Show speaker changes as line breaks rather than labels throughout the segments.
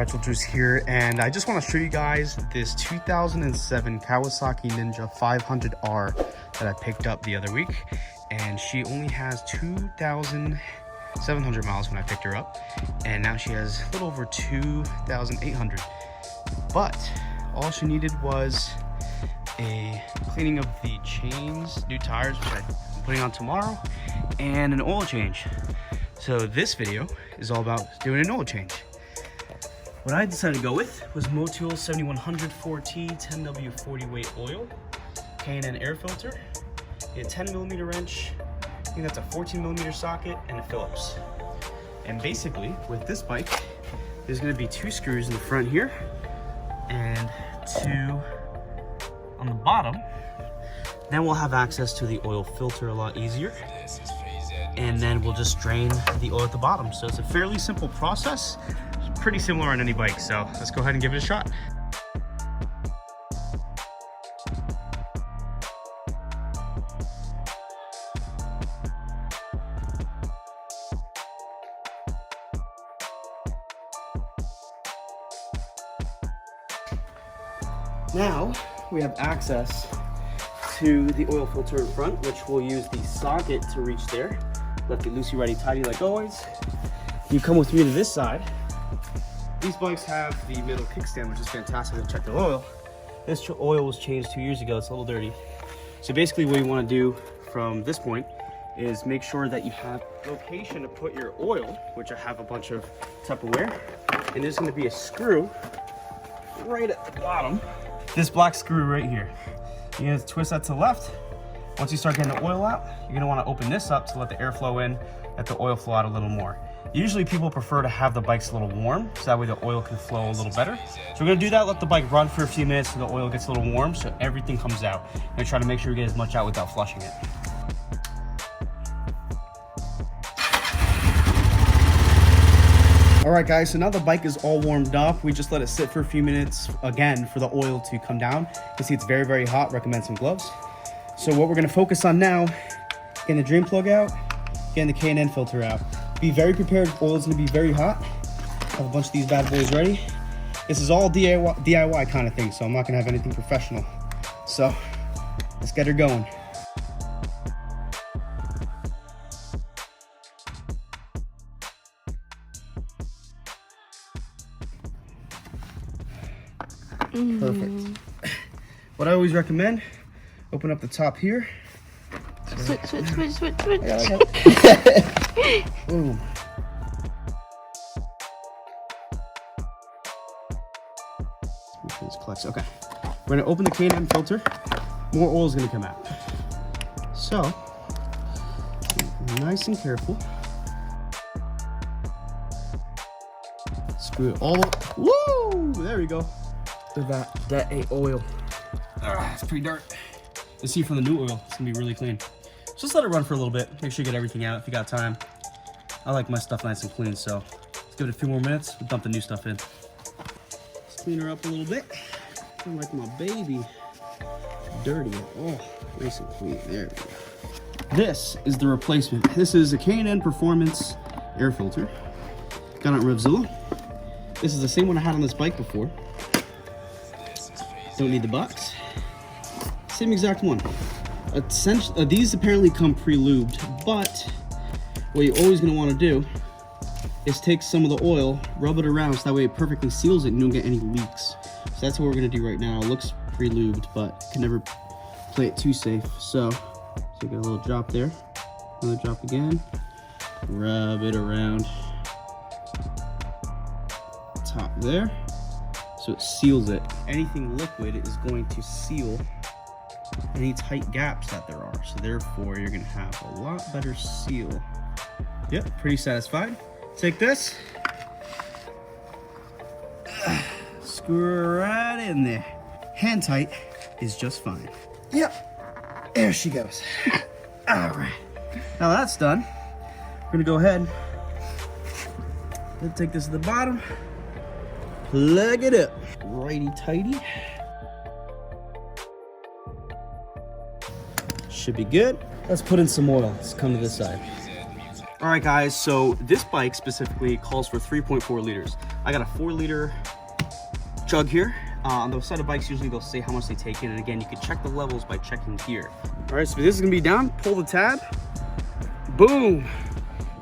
Untitled Juice here, and I just want to show you guys this 2007 Kawasaki Ninja 500R that I picked up the other week. And she only has 2,700 miles when I picked her up, and now she has a little over 2,800. But all she needed was a cleaning of the chains, new tires, which I'm putting on tomorrow, and an oil change. So this video is all about doing an oil change. What I decided to go with was Motul 7100 4T 10W 40 weight oil, K&N air filter, a 10mm wrench, I think that's a 14mm socket, and a Phillips. And basically, with this bike, there's going to be 2 screws in the front here, and 2 on the bottom. Then we'll have access to the oil filter a lot easier. And then we'll just drain the oil at the bottom. So it's a fairly simple process. It's pretty similar on any bike. So let's go ahead and give it a shot. Now we have access to the oil filter in front, which we'll use the socket to reach there. Lefty loosey, righty tighty like always. You come with me to this side. These bikes have the middle kickstand, which is fantastic to check the oil. This oil was changed 2 years ago. It's a little dirty. So basically what you want to do from this point is make sure that you have location to put your oil, which I have a bunch of Tupperware. And there's going to be a screw right at the bottom. This black screw right here. You're going to twist that to the left. Once you start getting the oil out, you're going to want to open this up to let the air flow in, let the oil flow out a little more. Usually people prefer to have the bikes a little warm, so that way the oil can flow a little better. So we're going to do that, let the bike run for a few minutes so the oil gets a little warm, so everything comes out. And try to make sure we get as much out without flushing it. Alright guys, so now the bike is all warmed up. We just let it sit for a few minutes, again, for the oil to come down. You can see it's very, very hot. Recommend some gloves. So what we're going to focus on now, getting the drain plug out, getting the K&N filter out. Be very prepared, oil is going to be very hot. Have a bunch of these bad boys ready. This is all DIY kind of thing, so I'm not going to have anything professional. So let's get her going. Perfect. What I always recommend, open up the top here.
Switch.
Boom. Make sure this collects. Okay. We're gonna open the K&N filter. More oil is gonna come out. So, nice and careful. Screw it all up. Woo! There we go. Look at that ain't oil. It's pretty dark. You see from the new oil, it's gonna be really clean. Just let it run for a little bit. Make sure you get everything out if you got time. I like my stuff nice and clean, so let's give it a few more minutes. We'll dump the new stuff in. Let's clean her up a little bit. Kind of like my baby. Dirty. Oh, nice and clean. There we go. This is the replacement. This is a K&N Performance air filter. Got it on Revzilla. This is the same one I had on this bike before. Don't need the box. Same exact one. Essentially, these apparently come pre-lubed, but what you're always going to want to do is take some of the oil, rub it around so that way it perfectly seals it and you don't get any leaks. So that's what we're going to do right now. It looks pre-lubed, but can never play it too safe. So get a little drop there, another drop again, rub it around top there so it seals it. Anything liquid is going to seal any tight gaps that there are, so therefore you're gonna have a lot better seal. Yep, pretty satisfied. Take this, screw her right in there. Hand tight is just fine. Yep, there she goes. All right, now that's done, we're gonna go ahead and take this to the bottom, plug it up, righty tighty. Should be good. Let's put in some oil. Let's come to this side. All right, guys, so this bike specifically calls for 3.4 liters. I got a 4-liter jug here. On those side of bikes, usually they'll say how much they take in, and again, you can check the levels by checking here. All right, so this is gonna be down. Pull the tab. Boom!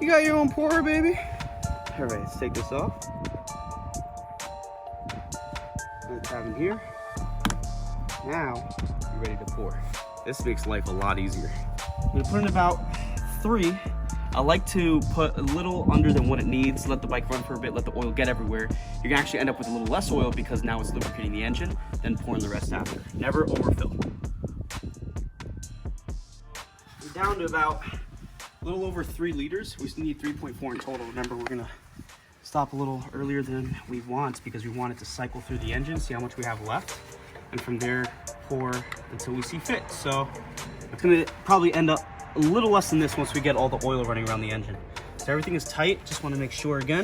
You got your own pourer, baby. All right, let's take this off. Put the tab in here. Now you're ready to pour. This makes life a lot easier. I'm gonna put in about 3. I like to put a little under than what it needs, let the bike run for a bit, let the oil get everywhere. You're gonna actually end up with a little less oil because now it's lubricating the engine, then pouring the rest after. Never overfill. We're down to about a little over 3 liters. We still need 3.4 in total. Remember, we're gonna stop a little earlier than we want because we want it to cycle through the engine, see how much we have left, and from there pour until we see fit. So it's gonna probably end up a little less than this once we get all the oil running around the engine. So everything is tight. Just want to make sure again.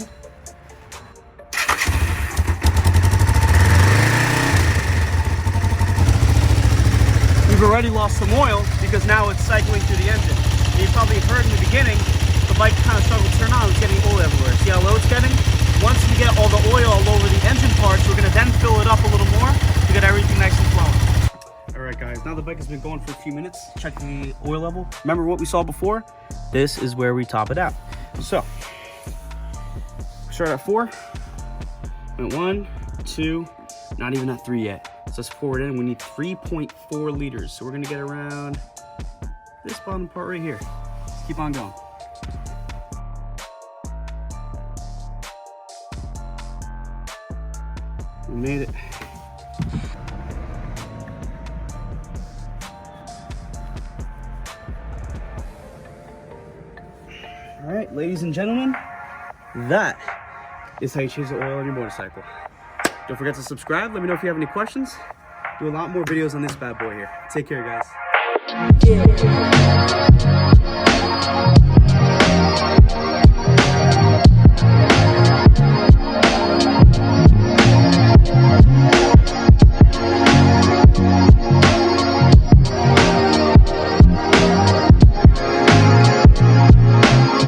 We've already lost some oil because now it's cycling through the engine. And you probably heard in the beginning, the bike kind of struggled to turn on. It's getting oil everywhere. See how low it's getting? Once we get all the oil all over the engine parts, we're going to then fill it up a little more to get everything nice and flowing. All right, guys, now the bike has been going for a few minutes. Check the oil level. Remember what we saw before? This is where we top it out. So, start at 4. Went 1, 2, not even at 3 yet. So let's pour it in. We need 3.4 liters. So we're gonna get around this bottom part right here. Let's keep on going. We made it. All right, ladies and gentlemen, that is how you change the oil on your motorcycle. Don't forget to subscribe. Let me know if you have any questions. Do a lot more videos on this bad boy here. Take care, guys.